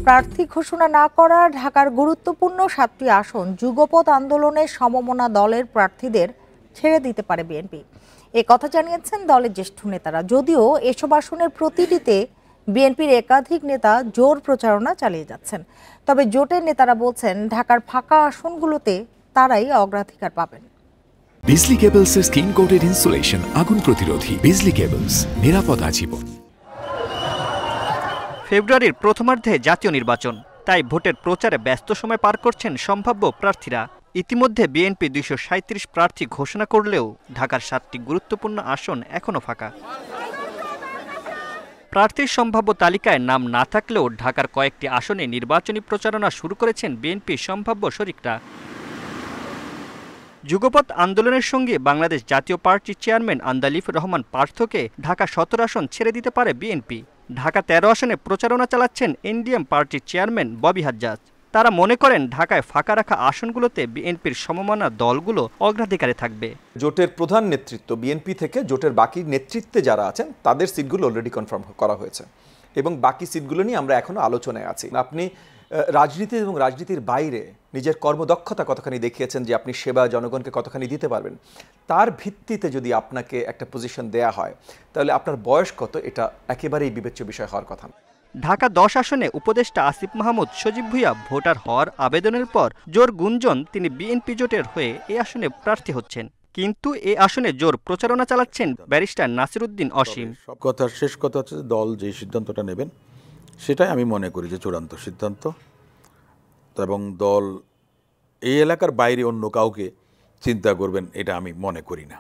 প্রার্থী ঘোষণা না করা ঢাকার গুরুত্বপূর্ণ 7টি আসন যুগপৎ আন্দোলনের সমমনা দলের প্রার্থীদের ছেড়ে দিতে পারে বিএনপি। এ কথা জানিয়েছেন দলের জ্যেষ্ঠ নেতারা। যদিও এসব আসনের প্রতিটিতে বিএনপির একাধিক নেতা জোর প্রচারণা চালিয়ে যাচ্ছেন, তবে জোটের নেতারা বলছেন ঢাকার ফাঁকা আসনগুলোতে তারাই অগ্রাধিকার পাবেন। বিজলি কেবলসের স্কিন কোটেড ইনসুলেশন আগুন প্রতিরোধী। বিজলি কেবলস, নিরাপদ আজীবন। ফেব্রুয়ারির প্রথমার্ধে জাতীয় নির্বাচন, তাই ভোটের প্রচারে ব্যস্ত সময় পার করছেন সম্ভাব্য প্রার্থীরা। ইতিমধ্যে বিএনপি 237 প্রার্থী ঘোষণা করলেও ঢাকার 7টি গুরুত্বপূর্ণ আসন এখনও ফাঁকা। প্রার্থীর সম্ভাব্য তালিকায় নাম না থাকলেও ঢাকার কয়েকটি আসনে নির্বাচনী প্রচারণা শুরু করেছেন বিএনপির সম্ভাব্য শরিকরা। যুগপৎ আন্দোলনের সঙ্গে বাংলাদেশ জাতীয় পার্টির চেয়ারম্যান আন্দালিফ রহমান পার্থকে ঢাকা 17 আসন ছেড়ে দিতে পারে বিএনপি। ঢাকা 13 আসনে প্রচারণা চালাচ্ছেন এনডিএম পার্টির চেয়ারম্যান ববি হাজ্জাজ। তারা মনে করেন ঢাকায় ফাঁকা রাখা আসনগুলোতে বিএনপির সমমনা দলগুলো অগ্রাধিকারে থাকবে। জোটের প্রধান নেতৃত্ব বিএনপি থেকে জোটের বাকি নেতৃত্বে যারা আছেন তাদের সিটগুলো অলরেডি কনফার্ম করা হয়েছে এবং বাকি সিটগুলো নিয়ে আমরা এখনো আলোচনায় আছি। আপনি রাজনীতি এবং রাজনীতির বাইরে নিজের কর্মদক্ষতা কতখানি দেখিয়েছেন, যে আপনি সেবা জনগণকে কতখানি দিতে পারবেন, তার ভিত্তিতে যদি আপনাকে একটা পজিশন দেয়া হয় তাহলে আপনার বয়স কত এটা একেবারেই বিবেচ্য বিষয় হওয়ার কথা না। ঢাকা 10 আসনে উপদেষ্টা আসিফ মাহমুদ সজীব ভুঁইয়া ভোটার হওয়ার আবেদনের পর জোর গুঞ্জন তিনি বিএনপি জোটের হয়ে এই আসনে প্রার্থী হচ্ছেন। কিন্তু এই আসনে জোর প্রচারণা চালাচ্ছেন ব্যারিস্টার নাসিরউদ্দিন অসীম। সব কথার শেষ কথা হচ্ছে দল যে সিদ্ধান্তটা নেবেন সেটাই আমি মনে করি যে চূড়ান্ত সিদ্ধান্ত, এবং দল এই এলাকার বাইরে অন্য কাউকে চিন্তা করবেন এটা আমি মনে করি না।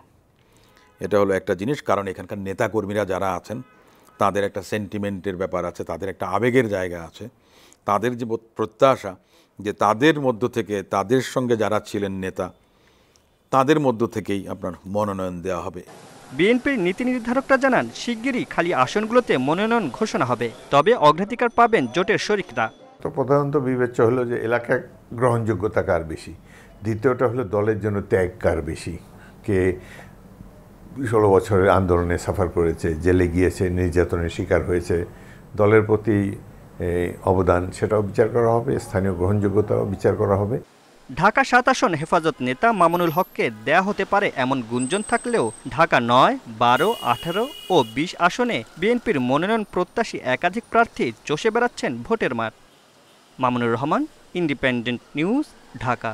এটা হলো একটা জিনিস, কারণ এখানকার নেতাকর্মীরা যারা আছেন তাদের একটা সেন্টিমেন্টের ব্যাপার আছে, তাদের একটা আবেগের জায়গা আছে, তাদের যে প্রত্যাশা যে তাদের মধ্য থেকে তাদের সঙ্গে যারা ছিলেন নেতা তাদের মধ্য থেকেই আপনার মনোনয়ন দেওয়া হবে। বিএনপির নীতি নির্ধারকরা জানান শিগগিরই খালি আসনগুলোতে মনোনয়ন ঘোষণা হবে, তবে অগ্রাধিকার পাবেন জোটের শরিকরা। তো প্রধানত বিবেচ্য হলো যে এলাকায় গ্রহণযোগ্যতা কার বেশি, দ্বিতীয়টা হলো দলের জন্য ত্যাগ কার বেশি, কে 16 বছরের আন্দোলনে সাফার করেছে, জেলে গিয়েছে, নির্যাতনের শিকার হয়েছে, দলের প্রতি অবদান সেটাও বিচার করা হবে, স্থানীয় গ্রহণযোগ্যতাও বিচার করা হবে। ঢাকা 7 আসন হেফাজত নেতা মামুনুল হককে দেয়া হতে পারে এমন গুঞ্জন থাকলেও ঢাকা 9, 12, 18 ও 20 আসনে বিএনপির মনোনয়ন প্রত্যাশী একাধিক প্রার্থী চষে বেড়াচ্ছেন ভোটের মাঠ। Mamunur Rahman, independent news, Dhaka.